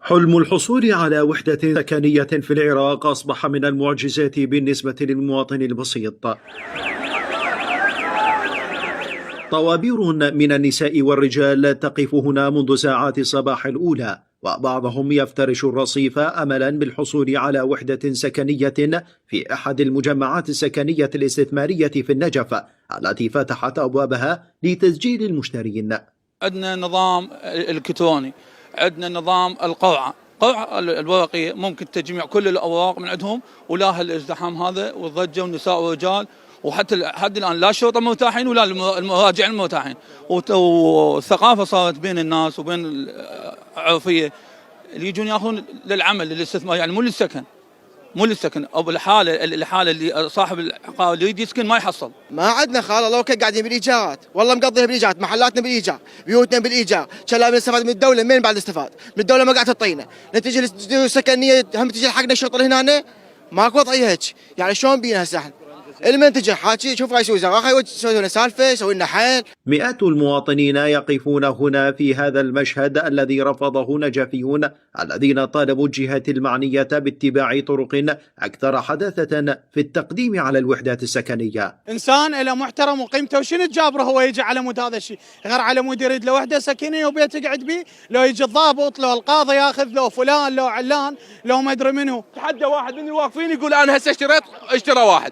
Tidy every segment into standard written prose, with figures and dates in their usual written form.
حلم الحصول على وحدة سكنية في العراق أصبح من المعجزات بالنسبة للمواطن البسيط. طوابير من النساء والرجال تقف هنا منذ ساعات الصباح الأولى، وبعضهم يفترش الرصيف أملا بالحصول على وحدة سكنية في أحد المجمعات السكنية الاستثمارية في النجف التي فتحت أبوابها لتسجيل المشترين. عندنا نظام الكتروني، عندنا نظام القوعة الورقية، ممكن تجميع كل الأوراق من عندهم، ولا الازدحام هذا والضجة والنساء والرجال، وحتى لحد الآن لا الشرطة مرتاحين ولا المراجعين مرتاحين، والثقافة صارت بين الناس وبين العرفية اللي يجون ياخذون للعمل للاستثمار، يعني مو للسكن او الحاله اللي صاحب العقار اللي يريد يسكن ما يحصل. ما عندنا خاله لو كان قاعدين بالايجارات، والله مقضيها بالايجارات، محلاتنا بالايجار، بيوتنا بالايجار، شلال نستفاد من الدوله، من بعد نستفاد؟ من الدوله ما قاعده تعطينا، نتيجه السكنيه هم تجي حقنا الشرطه هنا ماكو وضعيه هيك، يعني شلون بينا هسه احنا؟ المنتج حاكي شوف رئيس الوزراء يسوي لنا سالفه، يسوي لنا حل. مئات المواطنين يقفون هنا في هذا المشهد الذي رفضه نجفيون الذين طالبوا الجهات المعنية باتباع طرق أكثر حداثة في التقديم على الوحدات السكنية. إنسان له محترم وقيمته، وشنو تجابره هو يجي على مود هذا الشيء؟ غير على مود يريد له وحدة سكنية وبيت يقعد به، لو يجي الضابط، لو القاضي ياخذ، لو فلان، لو علان، لو ما أدري منه. تحدى واحد من الواقفين يقول أنا هسه اشترى واحد،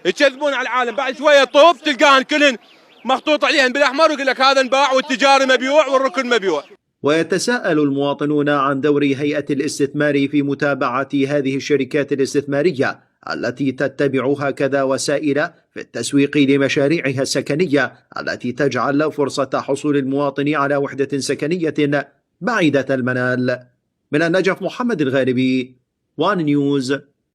يكذبون على العالم، بعد شويه طوف تلقاهن كلهن مخطوط عليهن بالاحمر ويقول لك هذا انباع والتجاري مبيوع والركن مبيوع. ويتساءل المواطنون عن دور هيئة الاستثمار في متابعة هذه الشركات الاستثمارية التي تتبع هكذا وسائل في التسويق لمشاريعها السكنية التي تجعل فرصة حصول المواطن على وحدة سكنية بعيدة المنال. من النجف، محمد الغالبي، وان نيوز.